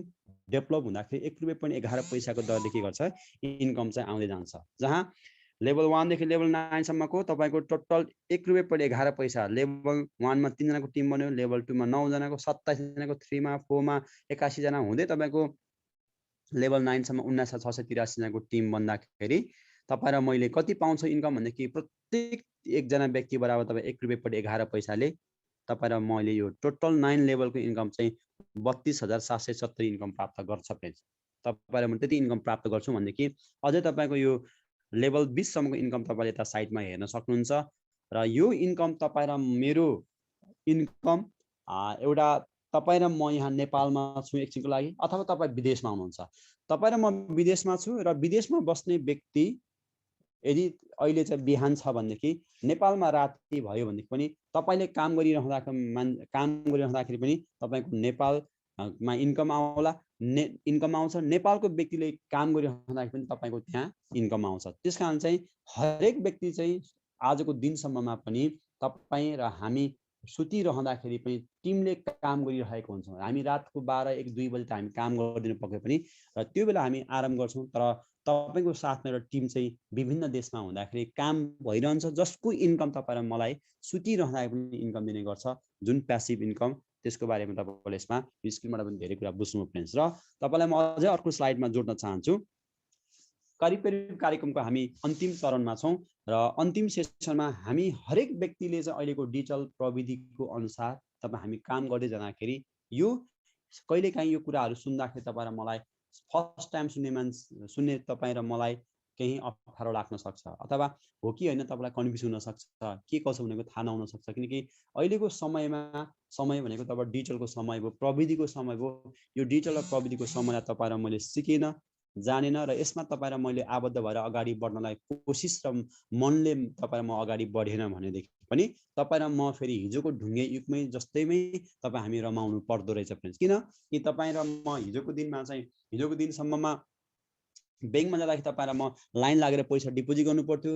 डेभलप हुँदाखेरि $1 पनि 11 पैसाको दरले के गर्छ, इन्कम चाहिँ आउँदै जान्छ। जहाँ लेभल 1 देखि लेभल 9 सम्मको तपाईँको टोटल $1 पनि 11 पैसा। लेभल 1 मा 3 जनाको टिम बन्यो, लेभल 2 मा 9 जनाको, 27 जनाको, 3 मा 4 मा 81 जना हुँदै तपाईँको लेभल 9 सम्म 19,683 जनाको टिम बन्दाखेरि तपाईँ र मैले कति पाउँछौँ इन्कम भन्दाखेरि प्रत्येक एकजना व्यक्ति बराबर तपाईँ 1 रुपियाँ पट 11 पैसाले तपाईँ र मैले यो टोटल 9 लेभलको इन्कम चाहिँ 32,770 इन्कम प्राप्त गर्छ फ्रेन्ड्स। तपाईँ र म त्यति इन्कम प्राप्त गर्छौँ भनेदेखि अझै तपाईँको यो लेभल 20 सम्मको इन्कम तपाईँले यता साइडमा हेर्न सक्नुहुन्छ। र यो इन्कम तपाईँ र मेरो इन्कम एउटा तपाईँ र म यहाँ नेपालमा छु एकछिनको लागि, अथवा तपाईँ विदेशमा हुनुहुन्छ। तपाईँ र म विदेशमा छु र विदेशमा बस्ने व्यक्ति यदि अहिले चाहिँ बिहान छ भनेदेखि नेपालमा राति भयो भनेदेखि पनि तपाईँले काम गरिरहँदाखेरि पनि तपाईँको नेपालमा इन्कम आउला, इन्कम आउँछ। नेपालको व्यक्तिले काम गरिरहँदाखेरि पनि तपाईँको त्यहाँ इन्कम आउँछ। त्यस कारण चाहिँ हरेक व्यक्ति चाहिँ आजको दिनसम्ममा पनि तपाईँ र हामी सुतिरहँदाखेरि पनि टिमले काम गरिरहेको हुन्छौँ। हामी रातको 12, 1, 2 बजी त हामी काम गरिदिनु पक्कै पनि, र त्यो बेला हामी आराम गर्छौँ। तर तपाईँको साथमा एउटा टिम चाहिँ विभिन्न देशमा हुँदाखेरि काम भइरहन्छ, जसको इन्कम तपाईँ र मलाई सुतिरहँदाखेरि पनि इन्कम दिने गर्छ, जुन प्यासिभ इन्कम। त्यसको बारेमा तपाईँले यसमा स्क्रिनबाट पनि धेरै कुरा बुझ्नु फ्रेन्ड्स। र तपाईँलाई म अझै अर्को स्लाइडमा जोड्न चाहन्छु। करिब कार्यक्रमको हामी अन्तिम चरणमा छौँ र अन्तिम सेसनमा हामी हरेक व्यक्तिले चाहिँ अहिलेको डिजिटल प्रविधिको अनुसार तपाईँ हामी काम गर्दै जाँदाखेरि यो कहिलेकाहीँ यो कुराहरू सुन्दाखेरि तपाईँ र मलाई फर्स्ट टाइम सुन्ने तपाईँ र मलाई केही अप्ठ्यारो लाग्न सक्छ, अथवा हो कि होइन तपाईँलाई कन्फ्युज हुन सक्छ, के कसो भनेको थाहा नहुन सक्छ। किनकि अहिलेको समय भनेको तपाईँ डिजिटलको समय भयो, प्रविधिको समय भयो। यो डिजिटल र प्रविधिको समयलाई तपाईँ र मैले सिकेन, जानेन, र यसमा तपाईँ र मैले आबद्ध भएर अगाडि बढ्नलाई कोसिस र मनले तपाईँ र म अगाडि बढेन भनेदेखि पनि तपाईँ र म फेरि हिजोको ढुङ्गे युगमै जस्तैमै तपाईँ हामी रमाउनु पर्दो रहेछ फ्रेन्ड्स। किन कि तपाईँ र म हिजोको दिनसम्ममा ब्याङ्कमा जाँदाखेरि तपाईँ र म लाइन लागेर पैसा डिपोजिट गर्नु पर्थ्यो,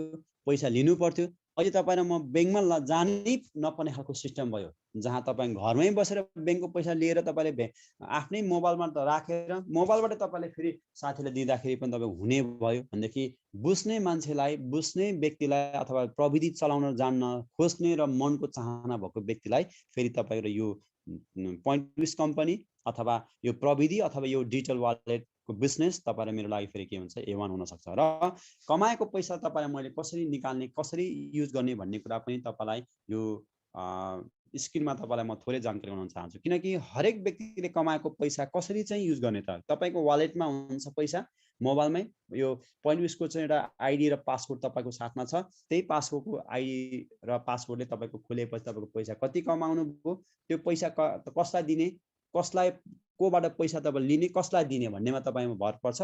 पैसा लिनु पर्थ्यो। अहिले तपाईँ र म ब्याङ्कमा जानै नपर्ने खालको सिस्टम भयो, जहाँ तपाईँ घरमै बसेर ब्याङ्कको पैसा लिएर तपाईँले आफ्नै मोबाइलमा राखेर मोबाइलबाट तपाईँले फेरि साथीलाई दिँदाखेरि पनि तपाईँ हुने भयो भनेदेखि बुझ्ने मान्छेलाई, बुझ्ने व्यक्तिलाई, अथवा प्रविधि चलाउन जान्न खोज्ने र मनको चाहना भएको व्यक्तिलाई फेरि तपाईँ र यो पोइन्ट कम्पनी अथवा यो प्रविधि अथवा यो डिजिटल वालेटको बिजनेस तपाईँ र मेरो लागि फेरि के हुन्छ, A1 हुनसक्छ। र कमाएको पैसा तपाईँ मैले कसरी निकाल्ने, कसरी युज गर्ने भन्ने कुरा पनि तपाईँलाई यो स्क्रिनमा तपाईँलाई म थोरै जानकारी गराउन चाहन्छु। किनकि हरेक व्यक्तिले कमाएको पैसा कसरी चाहिँ युज गर्ने त, तपाईँको वालेटमा हुन्छ पैसा, मोबाइलमै यो पोइन्ट विसको चाहिँ एउटा आइडी र पासवर्ड तपाईँको साथमा छ। त्यही पासवर्डको आइडी र पासवर्डले तपाईँको खोलेपछि तपाईँको पैसा कति कमाउनु भयो, त्यो पैसा कसलाई दिने, कसलाई कोबाट पैसा तपाईँ लिने, कसलाई दिने भन्नेमा तपाईँमा भर पर्छ।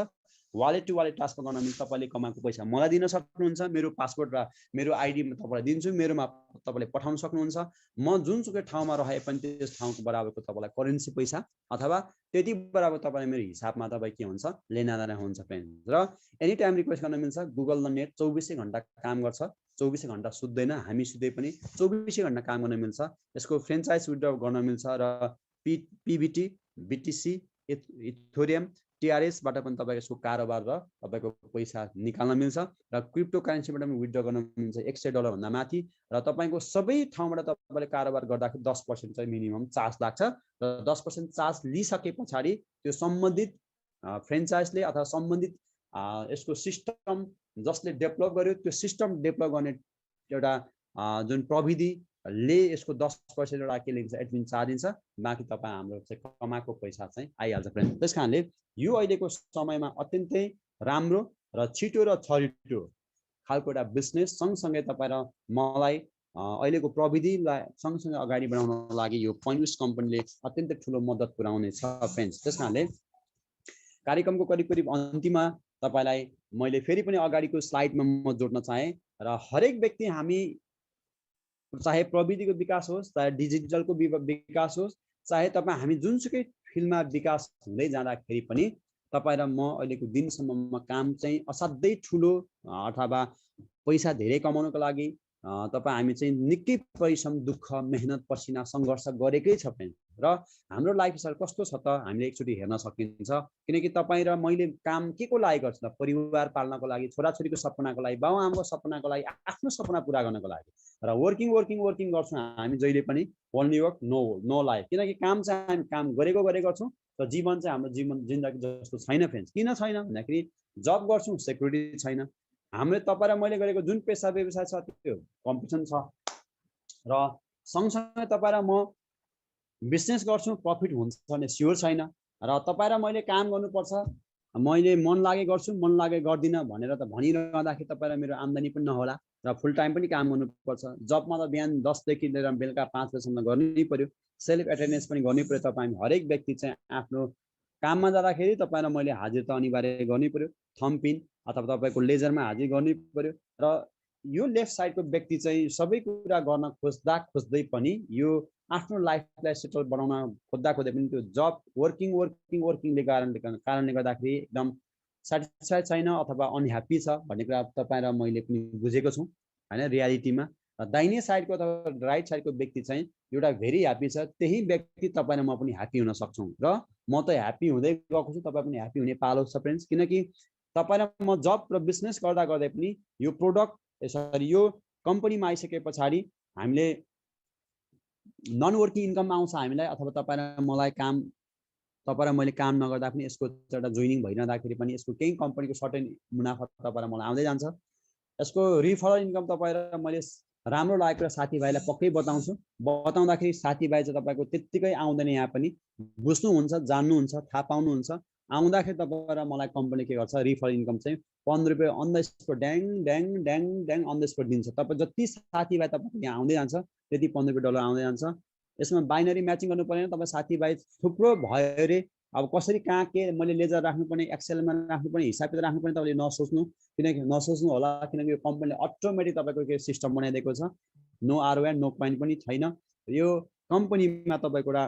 वालेट टु वालेट ट्रान्सफर गर्न मिल्छ। तपाईँले कमाएको पैसा मलाई दिन सक्नुहुन्छ, मेरो पासवर्ड र मेरो आइडी म तपाईँलाई दिन्छु, मेरोमा तपाईँले पठाउन सक्नुहुन्छ। म जुनसुकै ठाउँमा रहे पनि त्यस ठाउँको बराबरको तपाईँलाई करेन्सी पैसा अथवा त्यति बराबर तपाईँले मेरो हिसाबमा तपाईँ के हुन्छ, लेनादेना हुन्छ फ्रेन्ड्स। र एनी टाइम रिक्वेस्ट गर्न मिल्छ। गुगल र नेट 24 घन्टा काम गर्छ, 24 घन्टा सुत्दैन, हामी सुत्दै पनि 24 घन्टा काम गर्न मिल्छ। यसको फ्रेन्चाइज विथड्र गर्न मिल्छ र PBT, BTC, इथोरियम, TRSबाट पनि तपाईँको यसको कारोबार र तपाईँको पैसा निकाल्न मिल्छ। र क्रिप्टो करेन्सीबाट पनि विथड्र गर्न मिल्छ $100 भन्दा माथि। र तपाईँको सबै ठाउँबाट तपाईँले कारोबार गर्दाखेरि 10% चाहिँ मिनिमम चार्ज लाग्छ। र 10% चार्ज लिइसके पछाडि त्यो सम्बन्धित फ्रेन्चाइजले अथवा सम्बन्धित यसको सिस्टम जसले डेभलप गर्यो, त्यो सिस्टम डेभलप गर्ने एउटा जुन प्रविधिले यसको 10% एउटा के लिन्छ, एडमिन चार्ज दिन्छ। बाँकी तपाईँ हाम्रो चाहिँ कमाएको पैसा चाहिँ आइहाल्छ फ्रेन्ड। त्यस कारणले यो अहिलेको समयमा अत्यन्तै राम्रो र छिटो र छरिटो खालको एउटा बिजनेस सँगसँगै तपाईँ र मलाई अहिलेको प्रविधिलाई सँगसँगै अगाडि बढाउन लागि यो पोइन्ट विस कम्पनीले अत्यन्तै ठुलो मद्दत पुर्याउने छ फ्रेन्ड्स। त्यस कारणले कार्यक्रमको करिब अन्तिममा तपाईँलाई मैले फेरि पनि अगाडिको स्लाइडमा म जोड्न चाहेँ। र हरेक व्यक्ति हामी चाहे प्रविधिको विकास होस्, चाहे डिजिटलको विकास होस्, चाहे तपाईँ हामी जुनसुकै फिल्डमा विकास हुँदै जाँदाखेरि पनि तपाईँ र म अहिलेको दिनसम्ममा काम चाहिँ असाध्यै ठुलो अथवा पैसा धेरै कमाउनको लागि तपाईँ हामी चाहिँ निकै परिश्रम, दुःख, मेहनत, पसिना, सङ्घर्ष गरेकै छ फ्रेन्ड। र हाम्रो लाइफस्टाइल कस्तो छ त हामीले एकचोटि हेर्न सकिन्छ। किनकि तपाईँ र मैले काम के को लागि गर्छु त, परिवार पाल्नको लागि, छोराछोरीको सपनाको लागि, बाबुआमाको सपनाको लागि, आफ्नो सपना पुरा गर्नको लागि। र वर्किङ गर्छौँ हामी जहिले पनि, ओन्ली वर्क नो लाइफ। किनकि काम चाहिँ हामी काम गरेको गर्छौँ, र जीवन चाहिँ हाम्रो जिन्दगी जस्तो छैन फ्रेन्ड्स। किन छैन भन्दाखेरि जब गर्छौँ सेक्युरिटी छैन, हामीले तपाईँ र मैले गरेको जुन पेसा व्यवसाय छ त्यो कम्पिटिसन छ र सँगसँगै तपाईँ र म बिजनेस गर्छु प्रफिट हुन्छ भने स्योर छैन र तपाईँ र मैले काम गर्नुपर्छ मैले मन लागे गर्छु मन लागे गर्दिनँ भनेर त भनिरहँदाखेरि तपाईँ र मेरो आम्दानी पनि नहोला र फुल टाइम पनि काम गर्नुपर्छ जबमा त बिहान 10 देखि लिएर बेलुका 5 बजीसम्म गर्नै पर्यो सेल्फ एटेन्डेन्स पनि गर्नै पर्यो तपाईँ हरेक व्यक्ति चाहिँ आफ्नो काममा जाँदाखेरि तपाईँ र मैले हाजिर त अनिवार्य गर्नै पर्यो थम्पिन अथवा तपाईँको लेजरमा हाजिर गर्नै पर्यो र यो लेफ्ट साइडको व्यक्ति चाहिँ सबै कुरा गर्न खोज्दै पनि यो आफ्नो लाइफलाई सेटल बनाउन खोज्दा पनि त्यो जब वर्किङले कारणले गर्दाखेरि एकदम सेटिस्फाइड छैन अथवा अनह्याप्पी छ भन्ने कुरा तपाईँ र मैले पनि बुझेको छौँ होइन रियालिटीमा दाहिने साइडको अथवा राइट साइडको व्यक्ति चाहिँ एउटा भेरी ह्याप्पी छ त्यही व्यक्ति तपाईँ र म पनि ह्याप्पी हुन सक्छौँ र म त ह्याप्पी हुँदै गएको छु तपाईँ पनि ह्याप्पी हुने पालो छ फ्रेन्ड्स किनकि तपाईँ र म जब र बिजनेस गर्दै पनि यो प्रोडक्ट सरी यो कम्पनीमा आइसके पछाडि हामीले नन वर्किङ इन्कम आउँछ हामीलाई अथवा तपाईँ र मलाई काम तपाईँ र मैले काम नगर्दा पनि यसको एउटा जोइनिङ भइरहँदाखेरि पनि यसको केही कम्पनीको सर्टेन मुनाफा तपाईँ र मलाई आउँदै जान्छ यसको रिफरल इन्कम तपाईँ र मैले राम्रो लागेको साथीभाइलाई पक्कै बताउँदाखेरि साथीभाइ चाहिँ तपाईँको त्यत्तिकै आउँदैन यहाँ पनि बुझ्नुहुन्छ जान्नुहुन्छ थाहा पाउनुहुन्छ आउँदाखेरि तपाईँ र मलाई कम्पनी के गर्छ रिफरल इन्कम चाहिँ 15 रुपियाँ अन द स्पोट ड्याङ ड्याङ ड्याङ ड्याङ अन द स्पोट दिन्छ तपाईँ जति साथीभाइ तपाईँको यहाँ आउँदै जान्छ त्यति 15 रुपियाँ डलर आउँदै जान्छ यसमा बाइनरी म्याचिङ गर्नु परेन तपाईँ साथीभाइ थुप्रो भयो अरे अब कसरी कहाँ के मैले लेजर राख्नुपर्ने एक्सेलमा राख्नुपर्ने हिसाब किताब राख्नुपर्ने तपाईँले नसोच्नु किनकि नसोच्नु होला किनकि यो कम्पनीले अटोमेटिक तपाईँको के सिस्टम बनाइदिएको छ नो आरओआई नो पोइन्ट पनि छैन यो कम्पनीमा तपाईँको एउटा